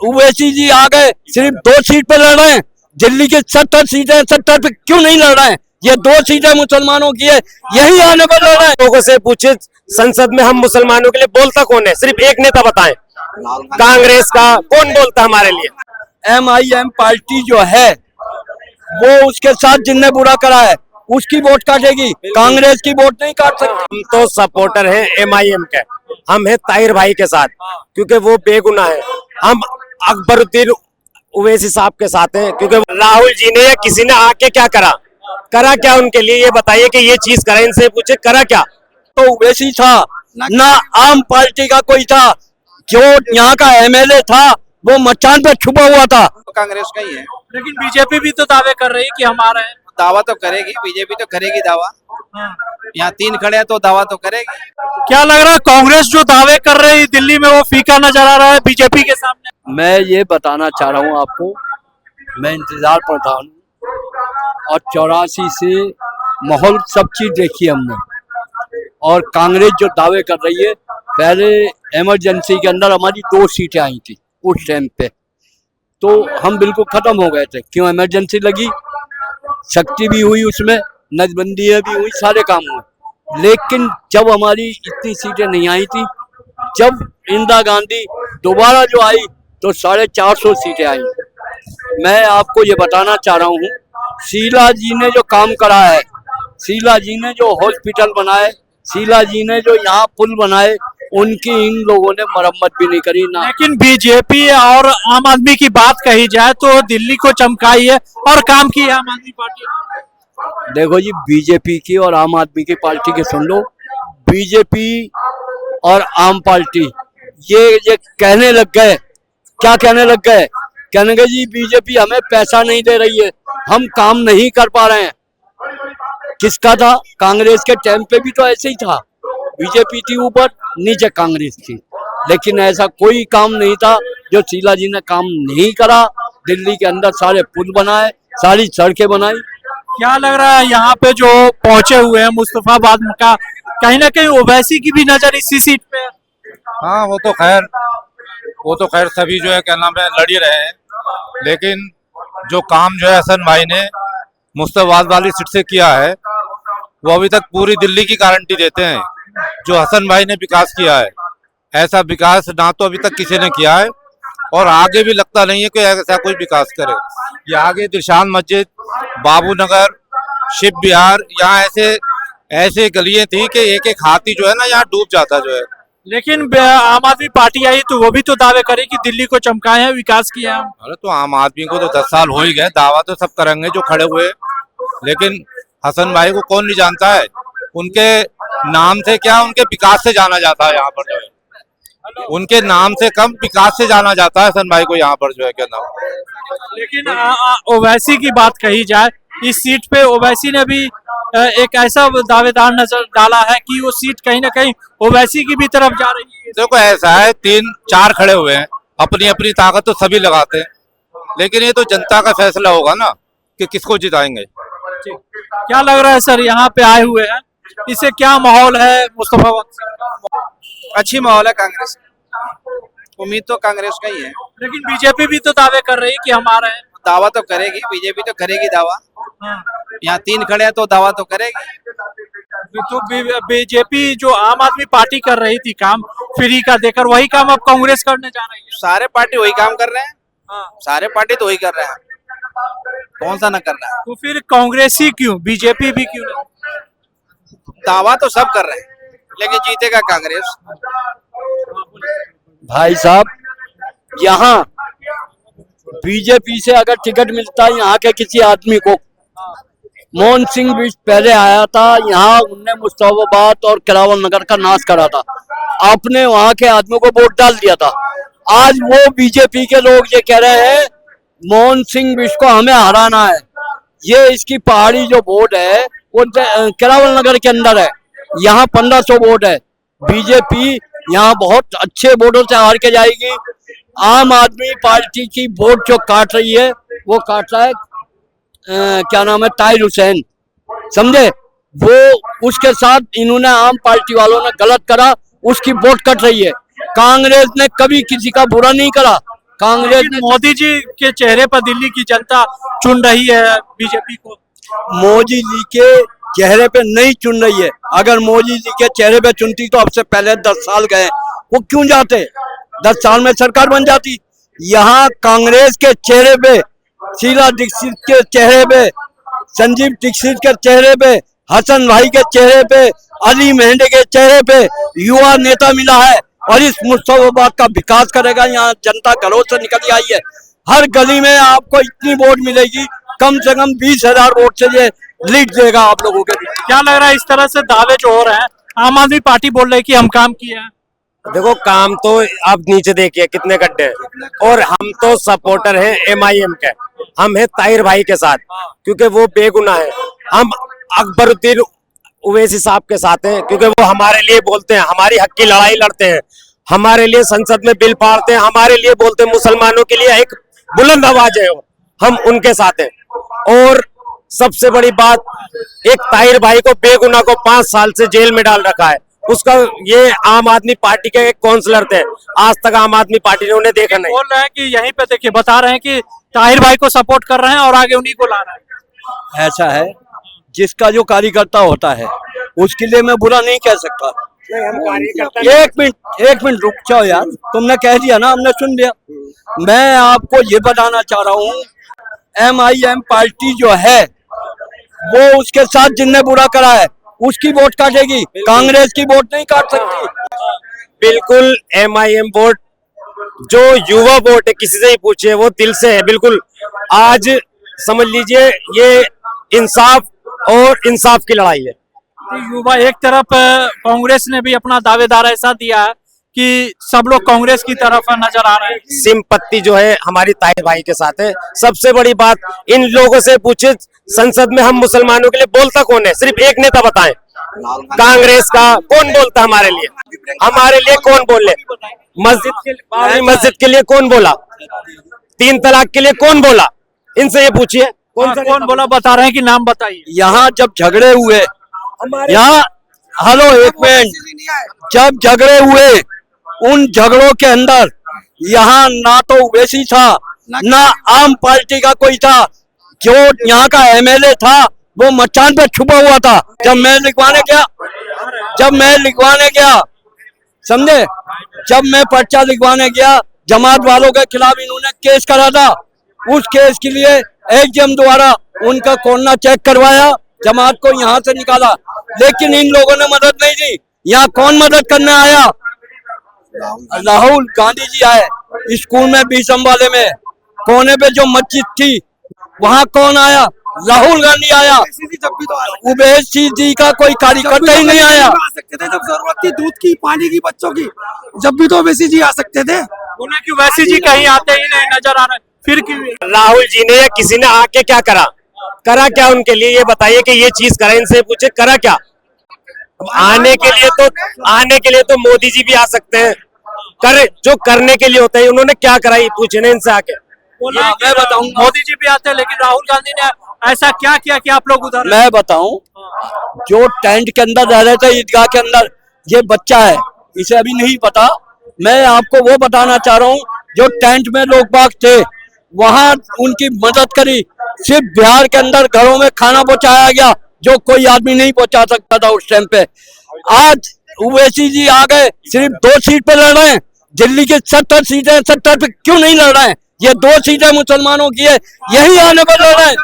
ओवैसी जी आ गए, सिर्फ 2 सीट पे लड़ रहे हैं। दिल्ली की 70 सीटें, 70 पे क्यों नहीं लड़ रहे हैं? ये 2 सीटें मुसलमानों की है, यही आने पर लड़ रहे हैं। लोगों से पूछे संसद में हम मुसलमानों के लिए बोलता कौन है? सिर्फ एक नेता बताएं, कांग्रेस का कौन बोलता हमारे लिए? MIM पार्टी जो है वो उसके साथ जिनने बुरा करा है उसकी वोट काटेगी, कांग्रेस की वोट नहीं काट सकती। हम तो सपोर्टर हैं MIM के, हम हैं ताहिर भाई के साथ, क्योंकि वो बेगुनाह है। हम अकबरुद्दीन ओवैसी साहब के साथ हैं, क्योंकि राहुल जी ने या किसी ने आके क्या करा क्या उनके लिए? ये बताइए कि ये चीज करा, इनसे पूछे करा क्या? तो ओवैसी था ना, आम पार्टी का कोई था, जो यहाँ का MLA था वो मचान पे छुपा हुआ था। तो कांग्रेस का ही है, लेकिन बीजेपी भी तो दावे कर रही है कि हमारा है। दावा तो करेगी, बीजेपी तो करेगी दावा। यहाँ 3 खड़े हैं तो दावा तो करेगी। क्या लग रहा है कांग्रेस जो दावे कर रही है दिल्ली में वो फीका नजर आ रहा है बीजेपी के सामने? मैं ये बताना चाह रहा हूँ आपको, मैं इंतजार पर था और 84 से माहौल सब चीज देखी हमने। और कांग्रेस जो दावे कर रही है, पहले इमरजेंसी के अंदर हमारी 2 सीटें आई थी उस टाइम पे, तो हम बिल्कुल खत्म हो गए थे। क्यों? इमरजेंसी लगी, शक्ति भी हुई, उसमें नजबंदी भी हुई, सारे काम हुए। लेकिन जब हमारी इतनी सीटें नहीं आई थी, जब इंदिरा गांधी दोबारा जो आई तो 450 सीटें आई। मैं आपको ये बताना चाह रहा हूँ, शीला जी ने जो काम करा है, शीला जी ने जो हॉस्पिटल बनाए, शीला जी ने जो यहाँ पुल बनाए, उनकी इन लोगों ने मरम्मत भी नहीं करी ना। लेकिन बीजेपी और आम आदमी की बात कही जाए तो दिल्ली को चमकाई है और काम की है आम आदमी पार्टी। देखो जी, बीजेपी की और आम आदमी की पार्टी के सुन लो। बीजेपी और आम पार्टी ये कहने लग गए, क्या कहने लग गए? कहने लगे जी बीजेपी हमें पैसा नहीं दे रही है, हम काम नहीं कर पा रहे हैं। किसका था? कांग्रेस के टाइम पे भी तो ऐसे ही था, बीजेपी थी ऊपर, नीचे कांग्रेस थी। लेकिन ऐसा कोई काम नहीं था जो शीला जी ने काम नहीं करा। दिल्ली के अंदर सारे पुल बनाए, सारी सड़कें बनाई। क्या लग रहा है यहाँ पे जो पहुंचे हुए हैं मुस्तफाबाद का, कहीं ना कहीं ओवैसी की भी नजर इसी सीट पे है? हाँ, वो तो खैर सभी जो है क्या नाम है लड़ ही रहे हैं, लेकिन जो काम जो है हसन भाई ने मुस्तफाबाद वाली सीट से किया है, वो अभी तक पूरी दिल्ली की गारंटी देते हैं। जो हसन भाई ने विकास किया है, ऐसा विकास ना तो अभी तक किसी ने किया है और आगे भी लगता नहीं है कि ऐसा कोई विकास करे। ये आगे दिलशान मस्जिद, बाबू नगर, शिव विहार, यहाँ ऐसे गलियां थी कि एक एक हाथी जो है ना यहाँ डूब जाता जो है। लेकिन आम आदमी पार्टी आई तो वो भी तो दावे करे कि दिल्ली को चमकाए हैं, विकास किया है। अरे तो आम आदमी को तो 10 साल हो ही गए, दावा तो सब करेंगे जो खड़े हुए, लेकिन हसन भाई को कौन नहीं जानता है? उनके नाम से क्या, उनके विकास से जाना जाता है यहाँ पर जो है। उनके नाम से कम विकास से जाना जाता है हसन भाई को यहाँ पर जो है क्या नाम। लेकिन ओवैसी की बात कही जाए, इस सीट पे ओवैसी ने भी एक ऐसा दावेदार नजर डाला है कि वो सीट कहीं ना कहीं ओवैसी की भी तरफ जा रही है। देखो ऐसा है, 3-4 खड़े हुए हैं, अपनी अपनी ताकत तो सभी लगाते हैं, लेकिन ये तो जनता का फैसला होगा ना कि किसको जिताएंगे। क्या लग रहा है सर, यहाँ पे आए हुए हैं, इससे क्या माहौल है मुस्तफाबाद? अच्छी माहौल है कांग्रेस, उम्मीद तो कांग्रेस का ही है। लेकिन बीजेपी भी तो दावे कर रही है कि हमारा है। दावा तो करेगी, बीजेपी तो करेगी दावा। यहाँ 3 खड़े हैं तो दावा तो करेगी। तो बीजेपी जो आम आदमी पार्टी कर रही थी काम फ्री का देकर, वही काम अब कांग्रेस करने जा रही है। सारे पार्टी वही काम कर रहे हैं, सारे पार्टी तो वही कर रहे हैं, कौन सा न कर रहा है? तो फिर कांग्रेस ही क्यों, बीजेपी भी क्यों नहीं? दावा तो सब कर रहे हैं, लेकिन जीतेगा कांग्रेस। भाई साहब, यहाँ बीजेपी से अगर टिकट मिलता है यहाँ के किसी आदमी को, मोहन सिंह बिष्ट पहले आया था यहाँ, उनने मुस्तफाबाद और केरावल नगर का नाश करा था, आपने वहाँ के आदमियों को वोट डाल दिया था। आज वो बीजेपी के लोग ये कह रहे हैं मोहन सिंह बिष्ट को हमें हराना है। ये इसकी पहाड़ी जो वोट है वो केरावल नगर के अंदर है, यहाँ 1500 वोट है। बीजेपी यहाँ बहुत अच्छे वोटों से हार के जाएगी। आम आदमी पार्टी की वोट जो काट रही है वो काट रहा है क्या नाम है, ताहिर हुसैन, समझे? वो उसके साथ इन्होंने आम पार्टी वालों ने गलत करा, उसकी वोट कट रही है। कांग्रेस ने कभी किसी का बुरा नहीं करा, कांग्रेस लेकिन मोदी जी के चेहरे पर दिल्ली की जनता चुन रही है बीजेपी को। मोदी जी के चेहरे पे नहीं चुन रही है। अगर मोदी जी के चेहरे पे चुनती तो अब से पहले 10 साल गए, वो क्यों जाते? 10 साल में सरकार बन जाती। यहाँ कांग्रेस के चेहरे पे, शीला दीक्षित के चेहरे पे, संजीव दीक्षित के चेहरे पे, हसन भाई के चेहरे पे, अली मेहंदी के चेहरे पे युवा नेता मिला है और इस मुस्तफाबाद का विकास करेगा। यहाँ जनता घरों से निकल आई है। हर गली में आपको इतनी वोट मिलेगी, कम से कम 20,000 वोट से ये लीड देगा आप लोगों के लिए। क्या लग रहा है इस तरह से दावे जो हो रहे हैं, आम आदमी पार्टी बोल रही है कि हम काम किए हैं। देखो काम तो आप नीचे देखिए कितने गड्ढे हैं, और हम तो सपोर्टर हैं MIM के। हम हैं ताहिर भाई के साथ, क्योंकि वो बेगुनाह है। हम अकबरुद्दीन ओवैसी साहब के साथ हैं, क्योंकि वो हमारे लिए बोलते हैं, हमारी हक की लड़ाई लड़ते हैं, हमारे लिए संसद में बिल पाड़ते हैं, हमारे लिए बोलते हैं मुसलमानों के लिए एक बुलंद आवाज है। हम उनके साथ हैं। और सबसे बड़ी बात, एक ताहिर भाई को बेगुनाह को 5 साल से जेल में डाल रखा है। उसका ये आम आदमी पार्टी के एक काउंसलर थे, आज तक आम आदमी पार्टी ने उन्हें देखा नहीं। बोल रहे हैं कि यहीं पे देखिए बता रहे हैं कि ताहिर भाई को सपोर्ट कर रहे हैं और आगे उन्हीं को ला रहे हैं। ऐसा है, जिसका जो कार्यकर्ता होता है उसके लिए मैं बुरा नहीं कह सकता। एक मिनट रुक जाओ यार, तुमने कह दिया ना, हमने सुन लिया। मैं आपको ये बताना चाह रहा हूँ, MIM पार्टी जो है वो उसके साथ जिनने बुरा करा है उसकी वोट काटेगी, कांग्रेस की वोट नहीं काट सकती। बिल्कुल MIM वोट जो युवा वोट है, किसी से ही पूछिए, वो दिल से है बिल्कुल। आज समझ लीजिए ये इंसाफ और इंसाफ की लड़ाई है। युवा एक तरफ कांग्रेस ने भी अपना दावेदार ऐसा दिया है कि सब लोग कांग्रेस की तरफ नजर आ रहे हैं। सिंपत्ति जो है हमारी ताहिर भाई के साथ है। सबसे बड़ी बात, इन लोगों से पूछे संसद में हम मुसलमानों के लिए बोलता कौन है? सिर्फ एक नेता बताएं, कांग्रेस का कौन बोलता हमारे लिए? हमारे लिए कौन बोले? मस्जिद के लिए कौन बोला? 3 तलाक के लिए कौन बोला? इनसे ये पूछिए कौन बोला, बता रहे हैं कि नाम बताइए। यहाँ जब झगड़े हुए, यहाँ हेलो एक मिनट, जब झगड़े हुए उन झगड़ों के अंदर यहाँ ना तो ओवैसी था ना आम पार्टी का कोई था। जो यहाँ का MLA था वो मचान पे छुपा हुआ था। जब मैं लिखवाने गया समझे, जब मैं पर्चा लिखवाने गया, जमात वालों के खिलाफ इन्होंने केस करा था। उस केस के लिए AGM द्वारा उनका कोरोना चेक करवाया, जमात को यहाँ से निकाला, लेकिन इन लोगों ने मदद नहीं दी। यहाँ कौन मदद करने आया? राहुल गांधी जी आए। स्कूल में 20 अम्बाले में कोने पे जो मस्जिद थी वहाँ कौन आया? राहुल गांधी आया। ओवैसी जी का कोई कार्यकर्ता ही नहीं आया। आ सकते थे जब जरूरत थी दूध की, पानी की, बच्चों की, जब भी तो ओवैसी जी आ सकते थे। बोले कि ओवैसी जी कहीं आते ही नहीं नजर आ रहे, फिर क्यों? राहुल जी ने या किसी ने आके क्या करा? करा क्या उनके लिए? ये बताइए कि ये चीज करा, इनसे पूछे करा क्या? अब आने के लिए तो मोदी जी भी आ सकते हैं। करे जो करने के लिए होता है, उन्होंने क्या करा ये पूछे ना इनसे आके। मैं बताऊंगा, मोदी जी भी आते हैं, लेकिन राहुल गांधी ने ऐसा क्या किया कि आप लोग उधर? मैं बताऊं, जो टेंट के अंदर रह रहे थे ईदगाह के अंदर, ये बच्चा है, इसे अभी नहीं पता। मैं आपको वो बताना चाह रहा हूँ, जो टेंट में लोग बाग थे वहां उनकी मदद करी। सिर्फ बिहार के अंदर घरों में खाना पहुंचाया गया जो कोई आदमी नहीं पहुंचा सकता था उस टाइम पे। आज ओवैसी जी आ गए, सिर्फ 2 सीट पे लड़ रहे हैं। दिल्ली की 70 सीटें, 70 पे क्यों नहीं लड़ रहे हैं? ये 2 सीटें मुसलमानों की है, यही आने पर लड़ रहे हैं।